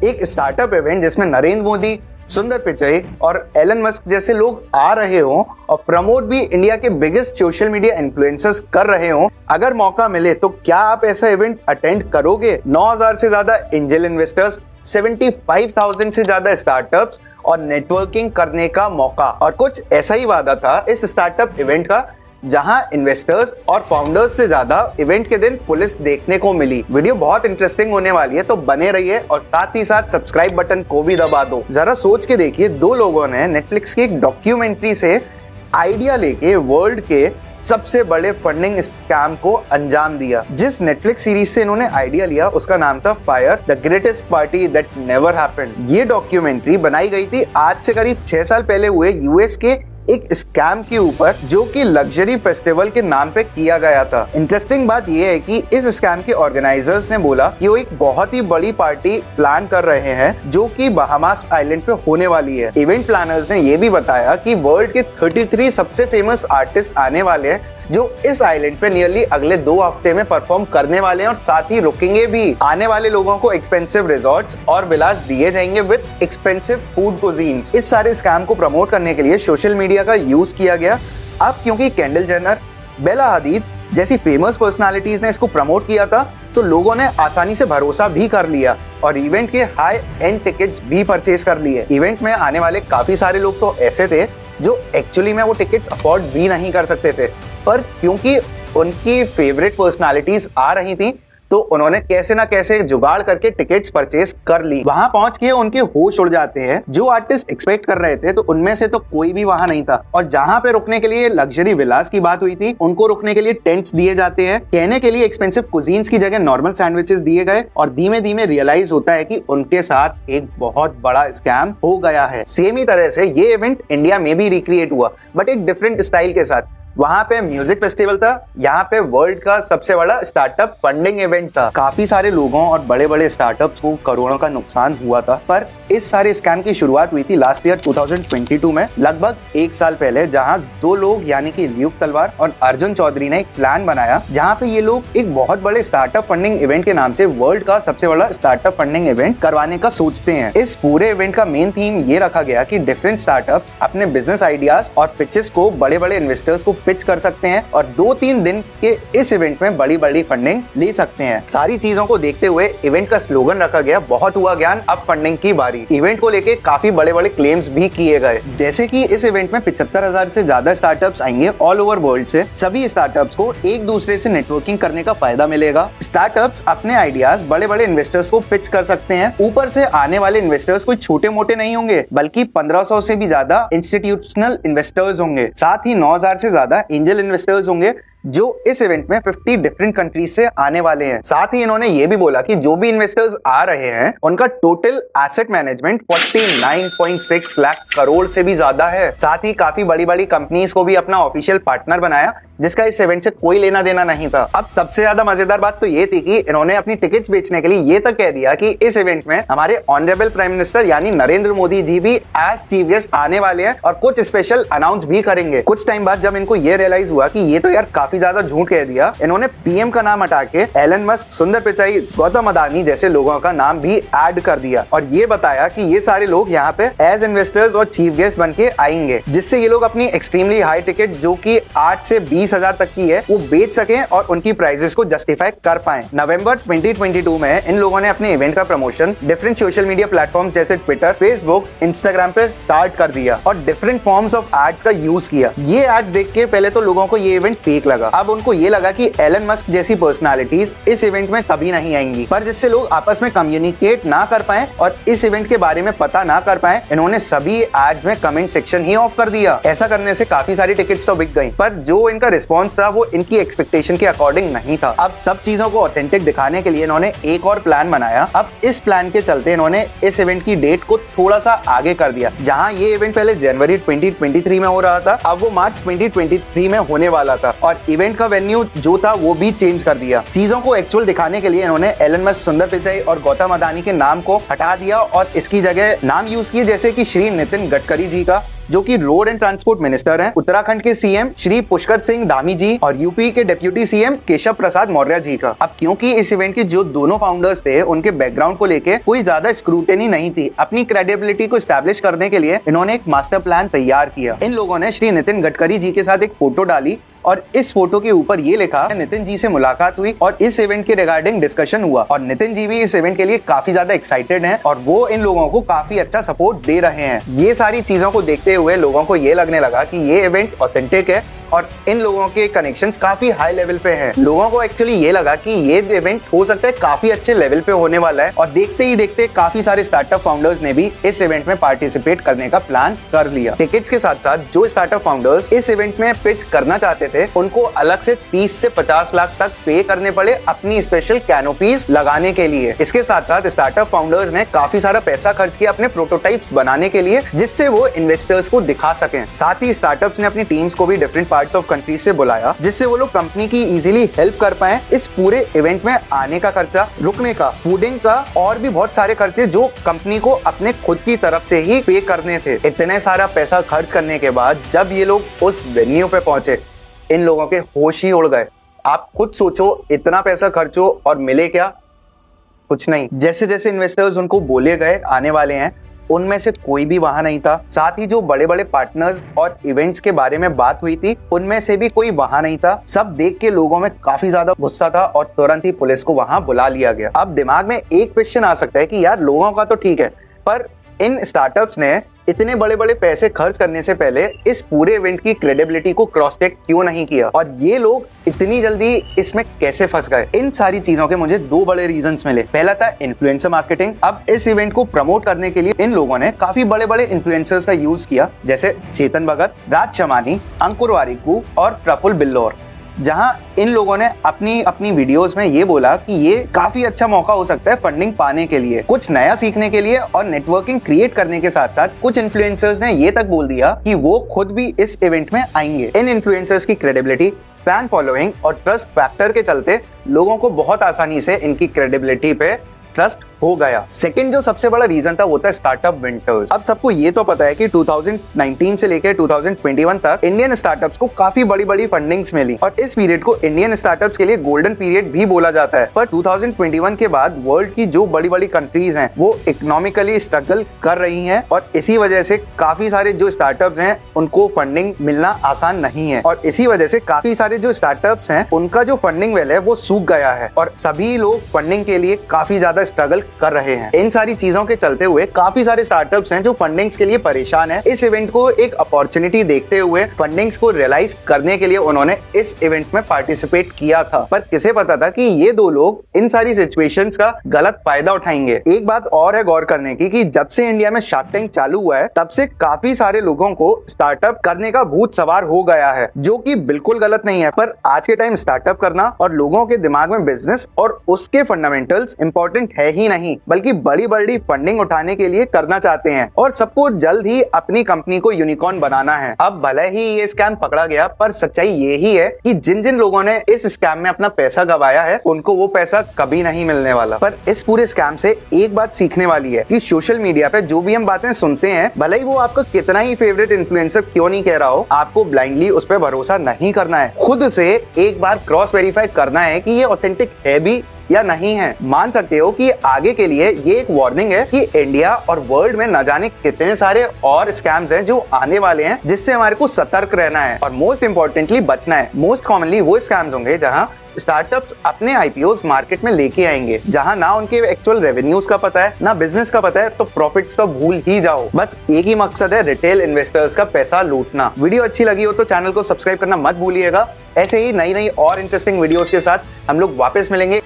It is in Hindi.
एक स्टार्टअप इवेंट जिसमें नरेंद्र मोदी, सुंदर पिचाई और एलन मस्क जैसे लोग आ रहे हों और प्रमोट भी इंडिया के बिगेस्ट सोशल मीडिया इन्फ्लुएंसर्स कर रहे हों, अगर मौका मिले तो क्या आप ऐसा इवेंट अटेंड करोगे? 9,000 से ज्यादा एंजल इन्वेस्टर्स, 75,000 से ज्यादा स्टार्टअप्स और नेटवर्किंग करने का मौका। और कुछ ऐसा ही वादा था इस स्टार्टअप इवेंट का, जहां इन्वेस्टर्स और फाउंडर्स से ज्यादा इवेंट के दिन पुलिस देखने को मिली। वीडियो बहुत इंटरेस्टिंग होने वाली है, तो बने रहिए और साथ ही साथ सब्सक्राइब बटन को भी दबा दो। जरा सोच के देखिए, दो लोगों ने नेटफ्लिक्स की एक डॉक्यूमेंट्री से आइडिया लेके वर्ल्ड के सबसे बड़े फंडिंग स्कैम को अंजाम दिया। जिस नेटफ्लिक्स सीरीज से इन्होंने आइडिया लिया उसका नाम था fire, the greatest party that never happened. ये डॉक्यूमेंट्री बनाई गई थी आज से करीब 6 साल पहले हुए यूएस के एक स्कैम के ऊपर, जो कि लग्जरी फेस्टिवल के नाम पे किया गया था। इंटरेस्टिंग बात यह है कि इस स्कैम के ऑर्गेनाइजर्स ने बोला कि वो एक बहुत ही बड़ी पार्टी प्लान कर रहे हैं जो कि बहामास आइलैंड पे होने वाली है। इवेंट प्लानर्स ने यह भी बताया कि वर्ल्ड के 33 सबसे फेमस आर्टिस्ट आने वाले हैं जो इस आइलैंड पे नियरली अगले 2 हफ्ते में परफॉर्म करने वाले हैं और साथ ही रुकेंगे भी। आने वाले लोगों को एक्सपेंसिव रिजॉर्ट्स और विलास दिए जाएंगे विद एक्सपेंसिव फूड कुजीन्स। इस सारे स्कैम को प्रमोट करने के लिए सोशल मीडिया का यूज किया गया। अब क्योंकि केंडल जेनर, बेला हदीद जैसी फेमस पर्सनालिटीज ने इसको प्रमोट किया था, तो लोगों ने आसानी से भरोसा भी कर लिया और इवेंट के हाई एंड टिकट्स भी परचेज कर लिए। इवेंट में आने वाले काफी सारे लोग तो ऐसे थे जो एक्चुअली में वो टिकट्स अफोर्ड भी नहीं कर सकते थे, पर क्योंकि उनकी फेवरेट पर्सनालिटीज आ रही थी तो उन्होंने कैसे ना कैसे जुगाड़ करके टिकट्स परचेज कर ली। वहां पहुंच के उनके होश उड़ जाते हैं। जो आर्टिस्ट एक्सपेक्ट कर रहे थे तो उनमें से तो कोई भी वहां नहीं था। और जहां पे रुकने के लिए लग्जरी विलास की बात हुई थी, उनको रुकने के लिए टेंट्स दिए जाते हैं। कहने के लिए एक्सपेंसिव कुजीन्स की जगह नॉर्मल सैंडविचेस दिए गए और धीमे धीमे रियलाइज होता है कि उनके साथ एक बहुत बड़ा स्कैम हो गया है। सेम ही तरह से ये इवेंट इंडिया में भी रिक्रिएट हुआ, बट एक डिफरेंट स्टाइल के साथ। वहां पे म्यूजिक फेस्टिवल था, यहाँ पे वर्ल्ड का सबसे बड़ा स्टार्टअप फंडिंग इवेंट था। काफी सारे लोगों और बड़े बड़े स्टार्टअप्स को करोड़ों का नुकसान हुआ था, पर इस सारे स्कैम की शुरुआत हुई थी लास्ट ईयर 2022 में, लगभग 1 साल पहले, जहां 2 लोग यानी कि ल्यूक तलवार और अर्जुन चौधरी ने एक प्लान बनाया, जहां पे ये लोग एक बहुत बड़े स्टार्टअप फंडिंग इवेंट के नाम से वर्ल्ड का सबसे बड़ा स्टार्टअप फंडिंग इवेंट करवाने का सोचते हैं। इस पूरे इवेंट का मेन थीम ये रखा गया कि डिफरेंट स्टार्टअप अपने बिजनेस आइडियाज और पिचेस को बड़े बड़े इन्वेस्टर्स को पिच कर सकते हैं और 2-3 दिन के इस इवेंट में बड़ी बड़ी फंडिंग ले सकते हैं। सारी चीजों को देखते हुए इवेंट का स्लोगन रखा गया, बहुत हुआ ज्ञान, अब फंडिंग की बारी। इवेंट को लेके काफी बड़े बड़े क्लेम्स भी किए गए, जैसे कि इस इवेंट में 75,000 से ज्यादा स्टार्टअप्स आएंगे ऑल ओवर वर्ल्ड से। सभी स्टार्टअप्स को एक दूसरे से नेटवर्किंग करने का फायदा मिलेगा। स्टार्टअप्स अपने आइडियाज बड़े बड़े इन्वेस्टर्स को पिच कर सकते हैं। ऊपर से आने वाले इन्वेस्टर्स कोई छोटे मोटे नहीं होंगे, बल्कि 1500 से भी ज्यादा इंस्टीट्यूशनल इन्वेस्टर्स होंगे। साथ ही 9,000 से ज्यादा एंजल इन्वेस्टर्स होंगे जो इस इवेंट में 50 डिफरेंट कंट्रीज से आने वाले हैं। साथ ही इन्होंने ये भी बोला कि जो भी इन्वेस्टर्स आ रहे हैं उनका total asset management 49.6 lakh crore से भी ज्यादा है। साथ ही काफी बड़ी बड़ी कंपनीज को भी अपना ऑफिशियल पार्टनर बनाया, जिसका इस इवेंट से कोई लेना देना नहीं था। अब सबसे ज्यादा मजेदार बात तो ये थी कि इन्होंने अपनी टिकट्स बेचने के लिए ये तक कह दिया कि इस इवेंट में हमारे ऑनरेबल प्राइम मिनिस्टर यानी नरेंद्र मोदी जी भी एज चीफ गेस्ट आने वाले हैं और कुछ स्पेशल अनाउंस भी करेंगे। कुछ टाइम बाद जब इनको ये रियलाइज हुआ कि ये तो यार काफी ज्यादा झूठ कह दिया, इन्होंने पीएम का नाम हटा के एलन मस्क, सुंदर पिचाई, गौतम अदानी जैसे लोगों का नाम भी ऐड कर दिया और ये बताया कि ये सारे लोग यहाँ पे एज इन्वेस्टर्स और चीफ गेस्ट बन के आएंगे, जिससे ये लोग अपनी एक्सट्रीमली हाई टिकट जो कि 8 से 20,000 तक की है वो बेच सकें और उनकी प्राइसेस को जस्टिफाई कर पाएं। नवंबर 2022 में इन लोगों ने अपने इवेंट का promotion different social media platforms जैसे ट्विटर, फेसबुक, इंस्टाग्राम पे स्टार्ट कर दिया और डिफरेंट फॉर्म्स ऑफ एड्स का यूज किया। ये एड्स देख के पहले तो लोगों को ये इवेंट फेक लगा। अब उनको ये लगा कि एलन मस्क जैसी पर्सनालिटीज इस इवेंट में कभी नहीं आएंगी, पर जिससे लोग आपस में कम्युनिकेट ना कर पाए और इस इवेंट के बारे में पता ना कर पाए, इन्होंने सभी एड्स में कमेंट सेक्शन ही ऑफ कर दिया। ऐसा करने से काफी सारी टिकट्स तो बिक गई, पर जो इनका रिस्पॉन्स था वो इनकी एक्सपेक्टेशन के अकॉर्डिंग नहीं था। अब सब चीजों को ऑथेंटिक दिखाने के लिए इन्होंने एक और प्लान बनाया। अब इस प्लान के चलते इन्होंने इस इवेंट की डेट को थोड़ा सा आगे कर दिया। जहां ये इवेंट पहले जनवरी 2023 में हो रहा था, अब वो मार्च 2023 में होने वाला था और इवेंट का वेन्यू जो था वो भी चेंज कर दिया। चीजों को एक्चुअल दिखाने के लिए इन्होंने एलन मस्क, सुंदर पिचाई और गौतम अदानी के नाम को हटा दिया और इसकी जगह नाम यूज किए जैसे कि श्री नितिन गडकरी जी का, जो कि रोड एंड ट्रांसपोर्ट मिनिस्टर हैं, उत्तराखंड के सीएम श्री पुष्कर सिंह धामी जी और यूपी के डिप्टी सीएम केशव प्रसाद मौर्य जी का। अब क्योंकि इस इवेंट के जो दोनों फाउंडर्स थे उनके बैकग्राउंड को लेके कोई ज्यादा स्क्रूटनी नहीं थी, अपनी क्रेडिबिलिटी को एस्टैब्लिश करने के लिए इन्होंने एक मास्टर प्लान तैयार किया। इन लोगों ने श्री नितिन गडकरी जी के साथ एक फोटो डाली और इस फोटो के ऊपर ये लिखा, नितिन जी से मुलाकात हुई और इस इवेंट के रिगार्डिंग डिस्कशन हुआ और नितिन जी भी इस इवेंट के लिए काफी ज्यादा एक्साइटेड हैं और वो इन लोगों को काफी अच्छा सपोर्ट दे रहे हैं। ये सारी चीजों को देखते हुए लोगों को ये लगने लगा कि ये इवेंट ऑथेंटिक है और इन लोगों के कनेक्शंस काफी हाई लेवल पे हैं। लोगों को एक्चुअली ये लगा कि ये इवेंट हो सकता है काफी अच्छे लेवल पे होने वाला है और देखते ही देखते काफी सारे स्टार्टअप फाउंडर्स ने भी इस इवेंट में पार्टिसिपेट करने का प्लान कर लिया। टिकट्स के साथ साथ जो स्टार्टअप फाउंडर्स इस इवेंट में पिच करना चाहते थे उनको अलग से 30 से 50 लाख तक पे करने पड़े अपनी स्पेशल कैनोपीज लगाने के लिए। इसके साथ साथ स्टार्टअप फाउंडर्स ने काफी सारा पैसा खर्च किया अपने प्रोटोटाइप्स बनाने के लिए, जिससे वो इन्वेस्टर्स को दिखा सकें। साथ ही स्टार्टअप्स ने अपनी टीम्स को भी डिफरेंट पार्ट्स ऑफ कंट्री से बुलाया, जिससे वो लोग कंपनी की इजीली हेल्प कर पाए। इस पूरे इवेंट में आने का खर्चा, रुकने का, फूडिंग का और भी बहुत सारे खर्चे जो कंपनी को अपने खुद की तरफ से ही पे करने थे। इतने सारा पैसा खर्च करने के बाद जब ये लोग उस वेन्यू पे पहुंचे, इन लोगों के होश ही उड़ गए। आप खुद सोचो, इतना पैसा खर्चो और मिले क्या? कुछ नहीं। जैसे जैसे इन्वेस्टर्स उनको बोले गए आने वाले हैं, उनमें से कोई भी वहां नहीं था। साथ ही जो बड़े बड़े पार्टनर्स और इवेंट्स के बारे में बात हुई थी, उनमें से भी कोई वहां नहीं था। सब देख के लोगों में काफी ज्यादा गुस्सा था और तुरंत ही पुलिस को वहां बुला लिया गया। अब दिमाग में एक क्वेश्चन आ सकता है कि यार लोगों का तो ठीक है, पर इन स्टार्टअप्स ने इतने बड़े बड़े पैसे खर्च करने से पहले इस पूरे इवेंट की क्रेडिबिलिटी को क्रॉस चेक क्यों नहीं किया और ये लोग इतनी जल्दी इसमें कैसे फंस गए? इन सारी चीजों के मुझे दो बड़े रीजंस मिले। पहला था इन्फ्लुएंसर मार्केटिंग। अब इस इवेंट को प्रमोट करने के लिए इन लोगों ने काफी बड़े बड़े इन्फ्लुएंसर्स का यूज किया, जैसे चेतन भगत, राज शमानी, अंकुर वारिकू और प्रफुल्ल बिल्लौर, जहां इन लोगों ने अपनी अपनी वीडियोस में ये बोला कि ये काफी अच्छा मौका हो सकता है फंडिंग पाने के लिए, कुछ नया सीखने के लिए और नेटवर्किंग क्रिएट करने के साथ साथ कुछ इन्फ्लुएंसर्स ने ये तक बोल दिया कि वो खुद भी इस इवेंट में आएंगे। इन इन्फ्लुएंसर्स की क्रेडिबिलिटी, फैन फॉलोइंग और ट्रस्ट फैक्टर के चलते लोगों को बहुत आसानी से इनकी क्रेडिबिलिटी पे ट्रस्ट हो गया। सेकंड जो सबसे बड़ा रीजन था वो था स्टार्टअप विंटर्स। अब सबको ये तो पता है कि 2019 से लेकर 2021 तक इंडियन स्टार्टअप्स को काफी बड़ी बड़ी फंडिंग्स मिली और इस पीरियड को इंडियन स्टार्टअप्स के लिए गोल्डन पीरियड भी बोला जाता है। पर 2021 के बाद वर्ल्ड की जो बड़ी बड़ी कंट्रीज हैं वो इकोनॉमिकली स्ट्रगल कर रही हैं और इसी वजह से काफी सारे जो स्टार्टअप्स हैं उनको फंडिंग मिलना आसान नहीं है और इसी वजह से काफी सारे जो स्टार्टअप्स हैं उनका जो फंडिंग वेल है वो सूख गया है और सभी लोग फंडिंग के लिए काफी ज्यादा स्ट्रगल कर रहे हैं। इन सारी चीजों के चलते हुए काफी सारे स्टार्टअप्स हैं जो फंडिंग्स के लिए परेशान हैं। इस इवेंट को एक अपॉर्चुनिटी देखते हुए फंडिंग्स को रियलाइज करने के लिए उन्होंने इस इवेंट में पार्टिसिपेट किया था, पर किसे पता था कि ये दो लोग इन सारी सिचुएशंस का गलत फायदा उठाएंगे। एक बात और है गौर करने की कि जब से इंडिया में शार्क टैंक चालू हुआ है तब से काफी सारे लोगों को स्टार्टअप करने का भूत सवार हो गया है, जो कि बिल्कुल गलत नहीं है। पर आज के टाइम स्टार्टअप करना और लोगों के दिमाग में बिजनेस और उसके फंडामेंटल्स इंपॉर्टेंट है ही नहीं, बल्कि बड़ी बड़ी फंडिंग उठाने के लिए करना चाहते हैं और सबको जल्द ही अपनी कंपनी को यूनिकॉर्न बनाना है। अब भले ही ये स्कैम पकड़ा गया, पर सच्चाई ये ही है कि जिन जिन लोगों ने इस स्कैम में अपना पैसा गवाया है उनको वो पैसा कभी नहीं मिलने वाला। पर इस पूरे स्कैम से एक बात सीखने वाली है कि सोशल मीडिया पे जो भी हम बातें सुनते हैं, भले ही वो आपका कितना ही फेवरेट इन्फ्लुएंसर क्यों नहीं कह रहा हो, आपको ब्लाइंडली उस पर भरोसा नहीं करना है। खुद से एक बार क्रॉस वेरीफाई करना है कि ये ऑथेंटिक है भी या नहीं है। मान सकते हो कि आगे के लिए ये एक वार्निंग है कि इंडिया और वर्ल्ड में न जाने कितने सारे और स्कैम्स हैं जो आने वाले हैं, जिससे हमारे को सतर्क रहना है और मोस्ट इंपॉर्टेंटली बचना है। मोस्ट कॉमनली वो स्कैम्स होंगे जहां स्टार्टअप्स अपने आईपीओस मार्केट में लेके आएंगे, जहां ना उनके एक्चुअल रेवेन्यूज का पता है ना बिजनेस का पता है, तो प्रॉफिट्स तो भूल ही जाओ। बस एक ही मकसद है, रिटेल इन्वेस्टर्स का पैसा लूटना। वीडियो अच्छी लगी हो तो चैनल को सब्सक्राइब करना मत भूलिएगा। ऐसे ही नई नई और इंटरेस्टिंग वीडियोस के साथ हम लोग वापस मिलेंगे।